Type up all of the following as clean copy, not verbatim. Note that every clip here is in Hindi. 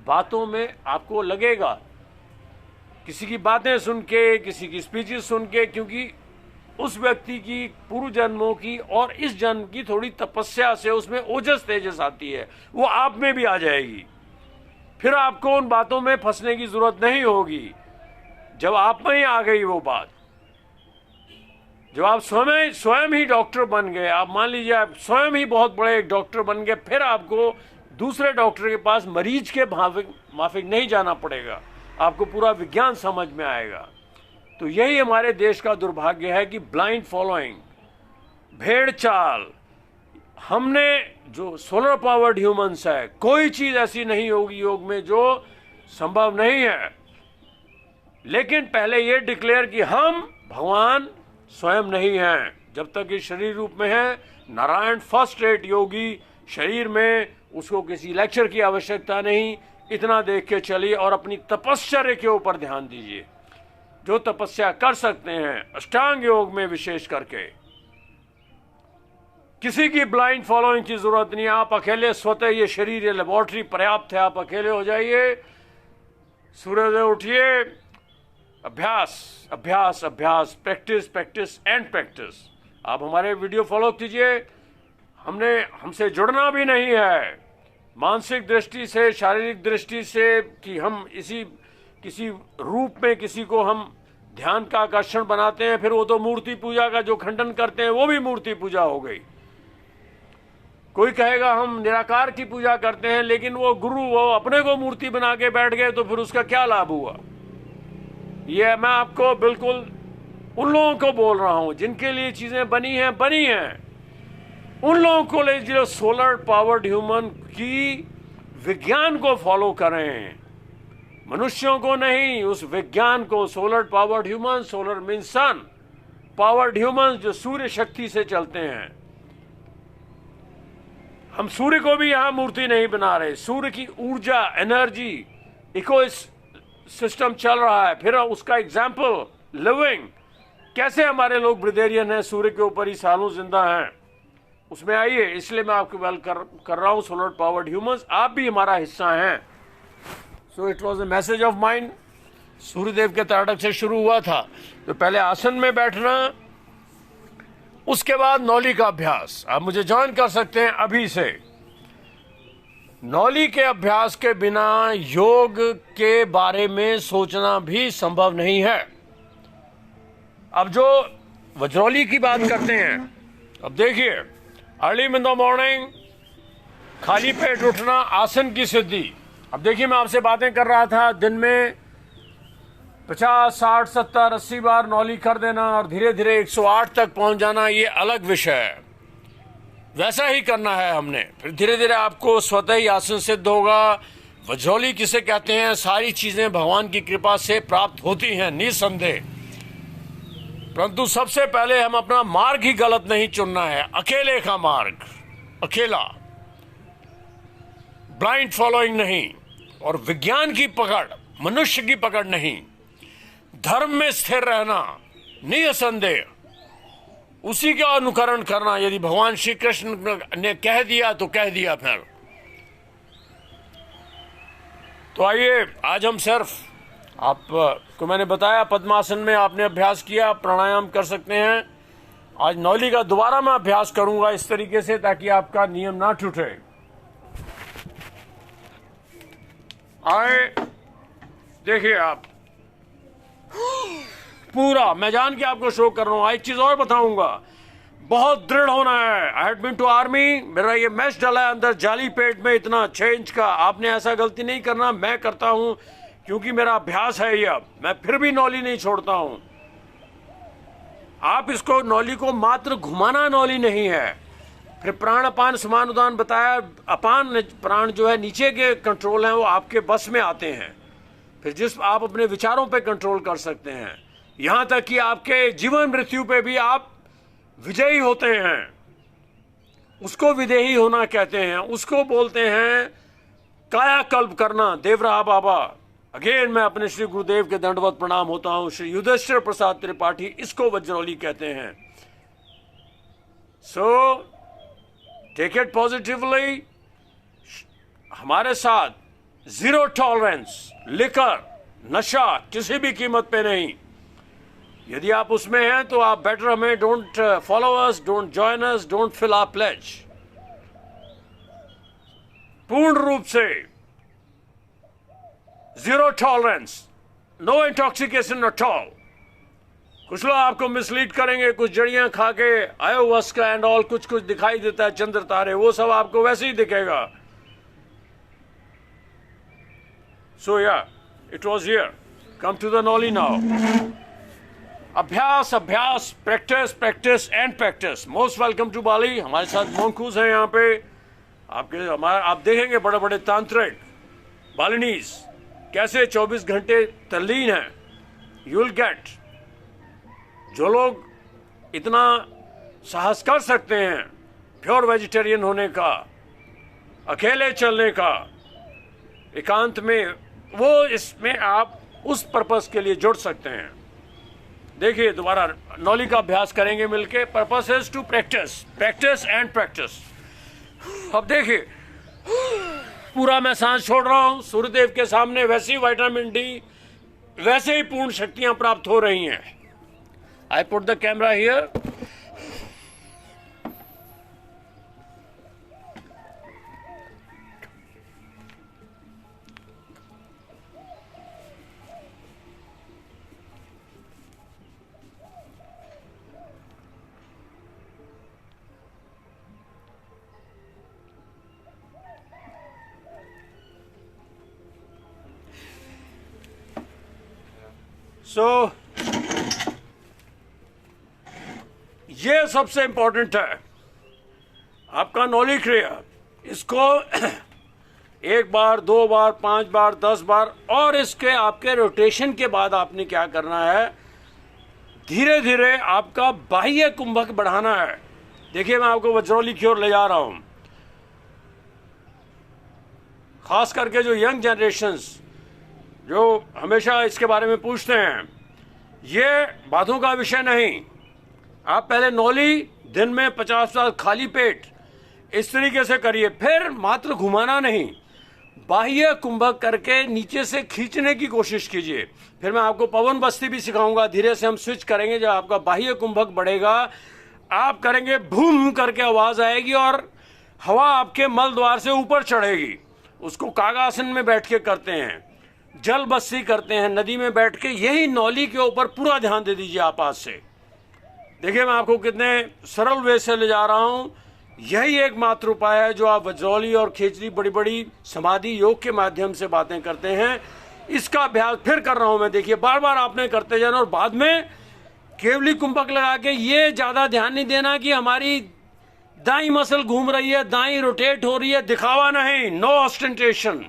बातों में आपको लगेगा, किसी की बातें सुन के, किसी की स्पीचेस सुन के, क्योंकि उस व्यक्ति की पूर्व जन्मों की और इस जन्म की थोड़ी तपस्या से उसमें ओजस तेजस आती है, वो आप में भी आ जाएगी। फिर आपको उन बातों में फंसने की जरूरत नहीं होगी। जब आप में ही आ गई वो बात, जब आप स्वयं ही डॉक्टर बन गए, आप मान लीजिए आप स्वयं ही बहुत बड़े एक डॉक्टर बन गए, फिर आपको दूसरे डॉक्टर के पास मरीज के माफिक नहीं जाना पड़ेगा, आपको पूरा विज्ञान समझ में आएगा। तो यही हमारे देश का दुर्भाग्य है कि ब्लाइंड फॉलोइंग, भेड़ चाल। हमने जो सोलर पावर्ड ह्यूमंस है, कोई चीज ऐसी नहीं होगी योग में जो संभव नहीं है, लेकिन पहले ये डिक्लेयर कि हम भगवान स्वयं नहीं हैं। जब तक ये शरीर रूप में है, नारायण फर्स्ट रेट योगी शरीर में, उसको किसी लेक्चर की आवश्यकता नहीं। इतना देख के चलिए और अपनी तपश्चर्या के ऊपर ध्यान दीजिए। जो तपस्या कर सकते हैं अष्टांग योग में विशेष करके, किसी की ब्लाइंड फॉलोइंग की जरूरत नहीं। आप अकेले स्वतः, ये शरीर, ये लेबोरेटरी पर्याप्त है, आप अकेले हो जाइए, सूर्योदय उठिए, अभ्यास अभ्यास अभ्यास, प्रैक्टिस प्रैक्टिस एंड प्रैक्टिस। आप हमारे वीडियो फॉलो कीजिए। हमसे जुड़ना भी नहीं है मानसिक दृष्टि से, शारीरिक दृष्टि से, कि हम किसी रूप में किसी को हम ध्यान का आकर्षण बनाते हैं, फिर वो तो मूर्ति पूजा का जो खंडन करते हैं वो भी मूर्ति पूजा हो गई। कोई कहेगा हम निराकार की पूजा करते हैं, लेकिन वो गुरु वो अपने को मूर्ति बना के बैठ गए, तो फिर उसका क्या लाभ हुआ? ये मैं आपको बिल्कुल उन लोगों को बोल रहा हूं जिनके लिए चीजें बनी हैं। उन लोगों को ले जो सोलर पावर्ड ह्यूमन की विज्ञान को फॉलो करें, मनुष्यों को नहीं, उस विज्ञान को। Solar powered human, solar mean sun powered human, जो सूर्य शक्ति से चलते हैं। हम सूर्य को भी यहां मूर्ति नहीं बना रहे। सूर्य की ऊर्जा, एनर्जी, इको सिस्टम चल रहा है। फिर उसका एग्जाम्पल लिविंग, कैसे हमारे लोग ब्रिदेरियन हैं, सूर्य के ऊपर ही सालों जिंदा हैं, उसमें आइए। इसलिए मैं आपको वेल कर रहा हूं सोलर पावर्ड ह्यूमंस, आप भी हमारा हिस्सा हैं। So it was a message of mind. Suryadev के ताड़क से शुरू हुआ था। तो पहले आसन में बैठना, उसके बाद नौली का अभ्यास। आप मुझे ज्वाइन कर सकते हैं अभी से। नौली के अभ्यास के बिना योग के बारे में सोचना भी संभव नहीं है। अब जो वज्रौली की बात करते हैं, अब देखिए, अर्ली इन द मॉर्निंग खाली पेट उठना, आसन की सिद्धि। अब देखिए, मैं आपसे बातें कर रहा था, दिन में 50, 60, 70, 80 बार नौली कर देना और धीरे धीरे 108 तक पहुंच जाना, ये अलग विषय है। वैसा ही करना है हमने। फिर धीरे धीरे आपको स्वतः ही आसन सिद्ध होगा। वज्रौली किसे कहते हैं? सारी चीजें भगवान की कृपा से प्राप्त होती हैं निसंदेह, परंतु सबसे पहले हम अपना मार्ग ही गलत नहीं चुनना है। अकेले का मार्ग, अकेला, ब्लाइंड फॉलोइंग नहीं, और विज्ञान की पकड़, मनुष्य की पकड़ नहीं। धर्म में स्थिर रहना निसंदेह, उसी का अनुकरण करना। यदि भगवान श्री कृष्ण ने कह दिया तो कह दिया। फिर तो आइए, आज हम सिर्फ आपको मैंने बताया, पद्मासन में आपने अभ्यास किया, प्राणायाम कर सकते हैं। आज नौली का दोबारा मैं अभ्यास करूंगा इस तरीके से, ताकि आपका नियम ना टूटे। आए, देखिए आप पूरा, मैं जान के आपको शो कर रहा हूं। एक चीज और बताऊंगा, बहुत दृढ़ होना है। I had been to army, मेरा ये मैश डाला है अंदर जाली पेट में, इतना 6 इंच का। आपने ऐसा गलती नहीं करना, मैं करता हूं क्योंकि मेरा अभ्यास है ये। अब मैं फिर भी नौली नहीं छोड़ता हूं। आप इसको, नौली को मात्र घुमाना नौली नहीं है। फिर प्राण अपान समान उदान बताया। अपान प्राण जो है नीचे के कंट्रोल हैं, वो आपके बस में आते हैं। फिर जिस आप अपने विचारों पे कंट्रोल कर सकते हैं, यहां तक कि आपके जीवन मृत्यु पे भी आप विजयी होते हैं। उसको विदेही होना कहते हैं, उसको बोलते हैं कायाकल्प करना। देवराहा बाबा, अगेन मैं अपने श्री गुरुदेव के दंडवत प्रणाम होता हूं। श्री युधिष्ठिर प्रसाद त्रिपाठी, इसको वज्रौली कहते हैं। So take it positively. हमारे साथ जीरो टॉलरेंस, लिकर, नशा किसी भी कीमत पे नहीं। यदि आप उसमें हैं तो आप बेटर हमें don't follow us, don't join us, don't fill our pledge. पूर्ण रूप से zero tolerance, no intoxication at all. कुछ लोग आपको मिसलीड करेंगे, कुछ जड़ियां खा के आयोवास्का एंड ऑल कुछ कुछ दिखाई देता है, चंद्र तारे, वो सब आपको वैसे ही दिखेगा। So yeah it was here, come to the नॉली नाउ। अभ्यास अभ्यास, practice practice and practice. Most welcome to Bali. हमारे साथ मोंकूस हैं यहाँ पे। आप देखेंगे बड़े बड़े तांत्रिक बालिनीज कैसे 24 घंटे तल्लीन हैं। यू विल गेट, जो लोग इतना साहस कर सकते हैं प्योर वेजिटेरियन होने का, अकेले चलने का, एकांत में, वो इसमें आप उस पर्पस के लिए जुड़ सकते हैं। देखिए दोबारा नॉली का अभ्यास करेंगे मिलके। Purpose is to practice, practice and practice. अब देखिए पूरा मैं सांस छोड़ रहा हूं सूर्यदेव के सामने, वैसे ही विटामिन डी, वैसे ही पूर्ण शक्तियां प्राप्त हो रही हैं। I put the camera here. So ये सबसे इंपॉर्टेंट है आपका नॉली क्रिया। इसको 1 बार, 2 बार, 5 बार, 10 बार, और इसके आपके रोटेशन के बाद आपने क्या करना है, धीरे धीरे आपका बाह्य कुंभक बढ़ाना है। देखिए मैं आपको वज्रौली की ओर ले जा रहा हूं। खास करके जो यंग जनरेशन्स जो हमेशा इसके बारे में पूछते हैं, ये बातों का विषय नहीं। आप पहले नॉली दिन में 50 बार खाली पेट इस तरीके से करिए, फिर मात्र घुमाना नहीं, बाह्य कुंभक करके नीचे से खींचने की कोशिश कीजिए। फिर मैं आपको पवन बस्ती भी सिखाऊंगा। धीरे से हम स्विच करेंगे। जब आपका बाह्य कुंभक बढ़ेगा, आप करेंगे भूम करके आवाज आएगी और हवा आपके मल द्वार से ऊपर चढ़ेगी। उसको कागासन में बैठ के करते हैं, जल बस्ती करते हैं, नदी में बैठ के। यही नॉली के ऊपर पूरा ध्यान दे दीजिए आप आज से। देखिए मैं आपको कितने सरल वे से ले जा रहा हूं। यही एकमात्र उपाय है जो आप वज्रौली और खेचरी, बड़ी बड़ी समाधि योग के माध्यम से बातें करते हैं। इसका अभ्यास फिर कर रहा हूं मैं। देखिए बार बार आपने करते जाना, और बाद में केवली कुंभक लगा के ये ज्यादा ध्यान नहीं देना कि हमारी दाई मसल घूम रही है, दाई रोटेट हो रही है। दिखावा नहीं, no ostentation.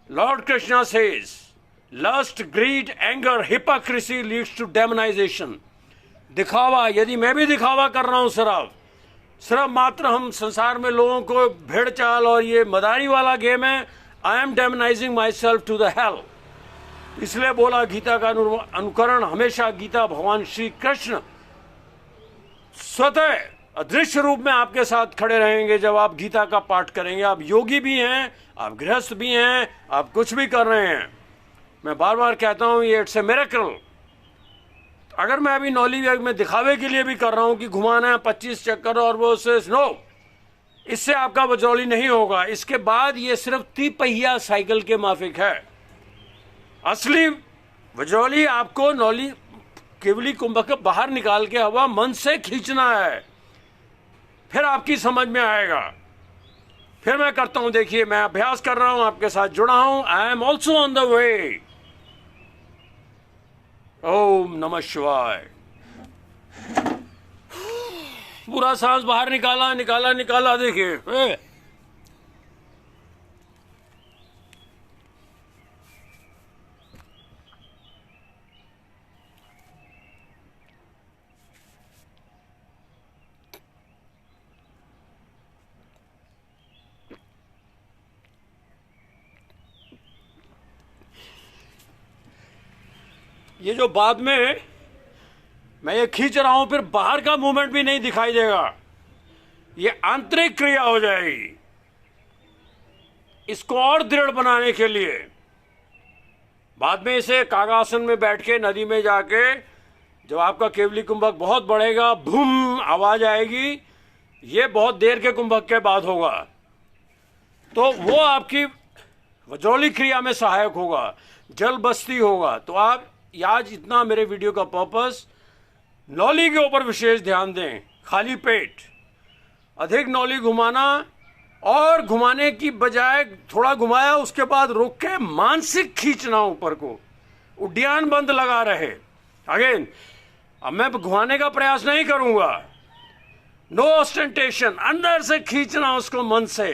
Lord Krishna says, lust, greed, anger, hypocrisy leads to demonization. दिखावा, यदि मैं भी दिखावा कर रहा हूं सिर्फ मात्र हम संसार में लोगों को भेड़ चाल और ये मदारी वाला गेम है, I am demonizing myself to the hell. इसलिए बोला गीता का अनुकरण हमेशा। गीता भगवान श्री कृष्ण स्वतः अदृश्य रूप में आपके साथ खड़े रहेंगे जब आप गीता का पाठ करेंगे। आप योगी भी हैं, आप गृहस्थ भी हैं, आप कुछ भी कर रहे हैं। मैं बार बार कहता हूं ये इट्स ए मिरेकल। अगर मैं अभी नॉली योग में दिखावे के लिए भी कर रहा हूं कि घुमाना है 25 चक्कर और वो से नो, इससे आपका वज्रौली नहीं होगा। इसके बाद ये सिर्फ 3 पहिया साइकिल के माफिक है। असली वज्रौली आपको नॉली केवली कुंभक बाहर निकाल के हवा मन से खींचना है, फिर आपकी समझ में आएगा। फिर मैं करता हूं। देखिए मैं अभ्यास कर रहा हूं, आपके साथ जुड़ा हूं। I am also on the way. ओम नमः शिवाय। पूरा सांस बाहर निकाला निकाला निकाला। देखिए ये जो बाद में मैं ये खींच रहा हूं, फिर बाहर का मूवमेंट भी नहीं दिखाई देगा, ये आंतरिक क्रिया हो जाएगी। इसको और दृढ़ बनाने के लिए बाद में इसे कागासन में बैठ के नदी में जाके जब आपका केवली कुंभक बहुत बढ़ेगा, भूम आवाज आएगी, ये बहुत देर के कुंभक के बाद होगा, तो वो आपकी वजौली क्रिया में सहायक होगा, जल बस्ती होगा। तो आप आज इतना मेरे वीडियो का पर्पस, नौली के ऊपर विशेष ध्यान दें, खाली पेट, अधिक नौली घुमाना, और घुमाने की बजाय थोड़ा घुमाया उसके बाद रोक के मानसिक खींचना ऊपर को, उड्डयन बंद लगा रहे। अगेन, अब मैं घुमाने का प्रयास नहीं करूंगा, नो ऑस्टेंटेशन, अंदर से खींचना उसको मन से।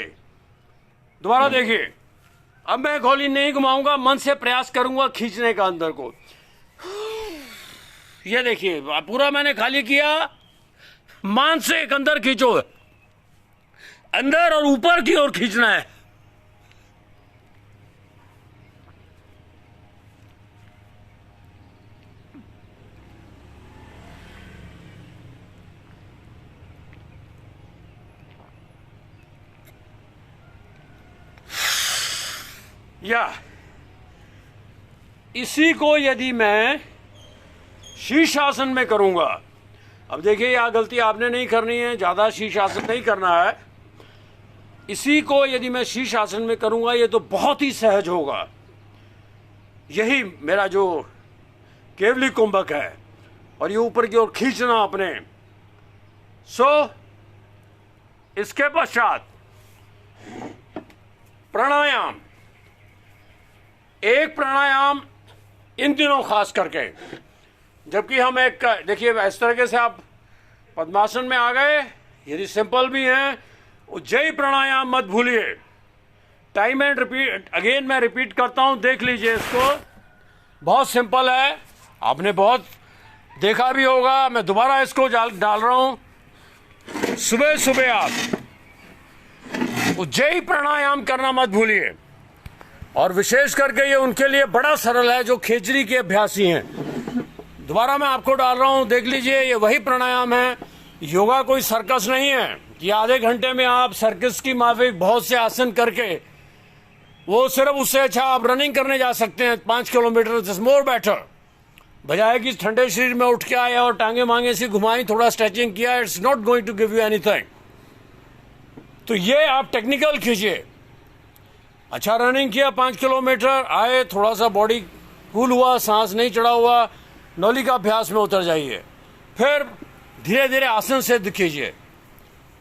दोबारा देखिए, अब मैं गोली नहीं घुमाऊंगा, मन से प्रयास करूंगा खींचने का अंदर को। ये देखिए पूरा मैंने खाली किया, मान से एक अंदर खींचो, अंदर और ऊपर की ओर खींचना है। या इसी को यदि मैं शीर्षासन में करूंगा, अब देखिए यह गलती आपने नहीं करनी है, ज्यादा शीर्षासन नहीं करना है। इसी को यदि मैं शीर्षासन में करूंगा, ये तो बहुत ही सहज होगा। यही मेरा जो केवली कुंभक है, और ये ऊपर की ओर खींचना अपने। इसके पश्चात प्राणायाम, एक प्राणायाम इन दिनों खास करके, जबकि हम एक, देखिए इस तरीके से आप पद्मासन में आ गए, यदि सिंपल भी हैं, उज्जयी प्राणायाम मत भूलिए। टाइम एंड रिपीट, अगेन मैं रिपीट करता हूं, देख लीजिए इसको, बहुत सिंपल है, आपने बहुत देखा भी होगा, मैं दोबारा इसको डाल रहा हूं। सुबह सुबह आप उज्जयी प्राणायाम करना मत भूलिए, और विशेष करके ये उनके लिए बड़ा सरल है जो खेचरी के अभ्यासी हैं। दोबारा मैं आपको डाल रहा हूं, देख लीजिए, ये वही प्राणायाम है। योगा कोई सर्कस नहीं है कि आधे घंटे में आप सर्कस की माफिक बहुत से आसन करके, वो सिर्फ उससे अच्छा आप रनिंग करने जा सकते हैं 5 किलोमीटर, दिस मोर बेटर, बजाय कि ठंडे शरीर में उठ के आए और टांगे मांगे से घुमाई, थोड़ा स्ट्रेचिंग किया, it's not going to give you anything. तो ये आप टेक्निकल कीजिए, अच्छा रनिंग किया 5 किलोमीटर, आए, थोड़ा सा बॉडी कूल हुआ, सांस नहीं चढ़ा हुआ, नौली का अभ्यास में उतर जाइए, फिर धीरे धीरे आसन सिद्ध कीजिए।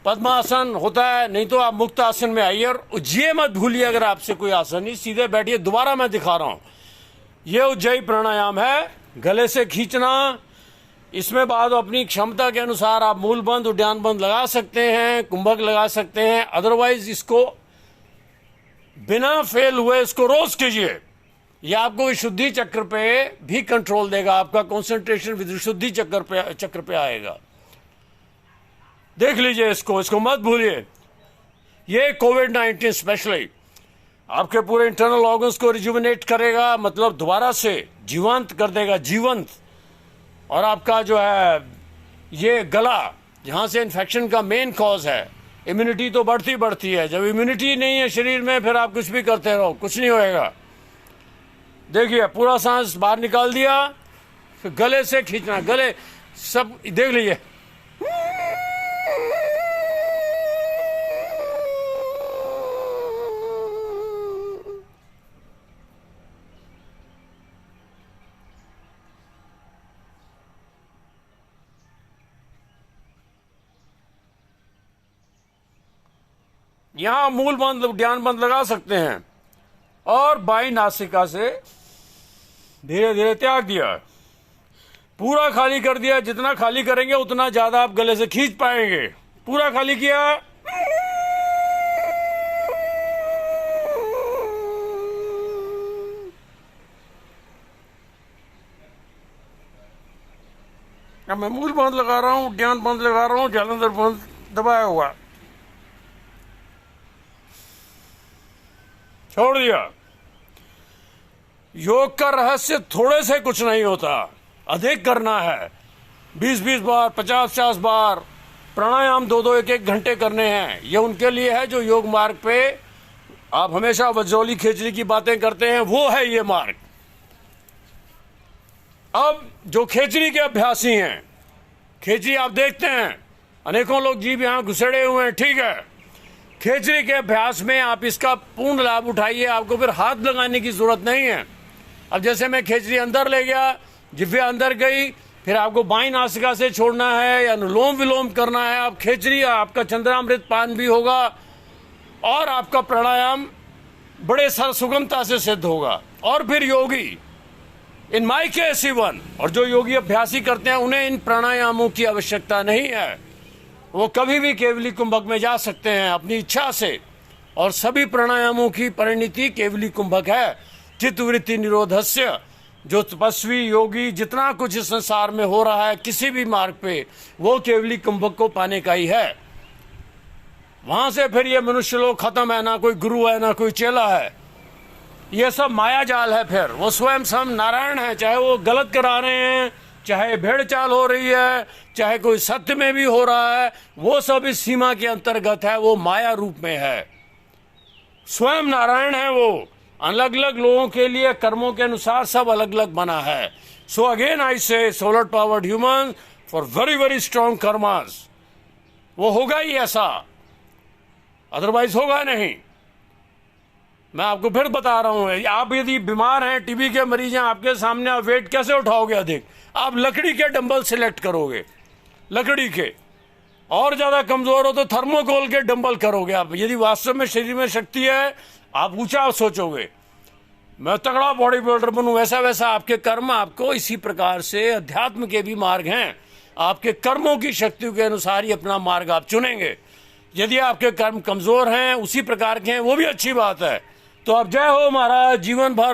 पद्मासन होता है, नहीं तो आप मुक्त आसन में आइए, और ये मत भूलिए अगर आपसे कोई आसन नहीं, सीधे बैठिए। दोबारा मैं दिखा रहा हूं, ये उज्जयी प्राणायाम है, गले से खींचना। इसमें बाद अपनी क्षमता के अनुसार आप मूल बंद, उड्डयन बंद लगा सकते हैं, कुंभक लगा सकते हैं, अदरवाइज इसको बिना फेल हुए इसको रोज कीजिए। यह आपको विशुद्धि चक्र पे भी कंट्रोल देगा, आपका कंसंट्रेशन विशुद्धि चक्र पे आएगा। देख लीजिए इसको मत भूलिए। ये कोविड-19 स्पेशली आपके पूरे इंटरनल ऑर्गन्स को रिजुविनेट करेगा, मतलब दोबारा से जीवंत कर देगा, जीवंत। और आपका जो है ये गला, जहां से इन्फेक्शन का मेन कॉज है, इम्यूनिटी तो बढ़ती है। जब इम्यूनिटी नहीं है शरीर में, फिर आप कुछ भी करते रहो, कुछ नहीं होएगा। देखिए पूरा सांस बाहर निकाल दिया, फिर गले से खींचना, गले सब देख लीजिए। यहां मूल बंद, उड्डयन बंद लगा सकते हैं, और बाई नासिका से धीरे धीरे त्याग दिया, पूरा खाली कर दिया। जितना खाली करेंगे उतना ज्यादा आप गले से खींच पाएंगे। पूरा खाली किया, अब मैं मूल बंद लगा रहा हूं, उड्डयन बंद लगा रहा हूं, जालंधर बंद दबाया हुआ, छोड़ दिया। योग का रहस्य थोड़े से कुछ नहीं होता, अधिक करना है। 20-20 बार, 50-50 बार प्राणायाम 2-2, 1-1 घंटे करने हैं। ये उनके लिए है जो योग मार्ग पे आप हमेशा वज्रोली खेचरी की बातें करते हैं, वो है ये मार्ग। अब जो खेचरी के अभ्यासी हैं, खेचरी आप देखते हैं अनेकों लोग जीव यहां घुसेड़े हुए हैं, ठीक है। खेचरी के अभ्यास में आप इसका पूर्ण लाभ उठाइए, आपको फिर हाथ लगाने की जरूरत नहीं है। अब जैसे मैं खेचरी अंदर ले गया, जिह्वा अंदर गई, फिर आपको बाईं नासिका से छोड़ना है या अनुलोम विलोम करना है। आप खेचरी, आपका चंद्रामृत पान भी होगा और आपका प्राणायाम बड़े सुगमता से सिद्ध होगा। और फिर योगी, इन माई केस इवन, और जो योगी अभ्यासी करते हैं उन्हें इन प्राणायामों की आवश्यकता नहीं है। वो कभी भी केवली कुंभक में जा सकते हैं अपनी इच्छा से, और सभी प्राणायामों की परिणति केवली कुंभक है। चित्तवृत्ति निरोधस्य, जो तपस्वी योगी जितना कुछ इस संसार में हो रहा है किसी भी मार्ग पे, वो केवली कुंभक को पाने का ही है। वहां से फिर ये मनुष्य लोग खत्म है, ना कोई गुरु है ना कोई चेला है, ये सब माया जाल है। फिर वो स्वयं सम नारायण है, चाहे वो गलत करा रहे हैं, चाहे भेड़ चाल हो रही है, चाहे कोई सत्य में भी हो रहा है, वो सब इस सीमा के अंतर्गत है, वो माया रूप में है। स्वयं नारायण है वो। अलग अलग लोगों के लिए कर्मों के अनुसार सब अलग अलग बना है। सो अगेन आई से solar powered human for very very strong karmas, वो होगा ही ऐसा, अदरवाइज होगा नहीं। मैं आपको फिर बता रहा हूं, आप यदि बीमार हैं, टीबी के मरीज हैं, आपके सामने आप वेट कैसे उठाओगे अधिक? आप लकड़ी के डंबल सिलेक्ट करोगे, लकड़ी के। और ज्यादा कमजोर हो तो थर्मोकोल के डंबल करोगे आप। यदि वास्तव में शरीर में शक्ति है, आप ऊंचा सोचोगे, मैं तगड़ा बॉडी बिल्डर बनूं, वैसा वैसा आपके कर्म आपको इसी प्रकार से अध्यात्म के भी मार्ग हैं। आपके कर्मों की शक्तियों के अनुसार ही अपना मार्ग आप चुनेंगे। यदि आपके कर्म कमजोर हैं, उसी प्रकार के हैं, वो भी अच्छी बात है। तो अब जय हो महाराज, जीवन भर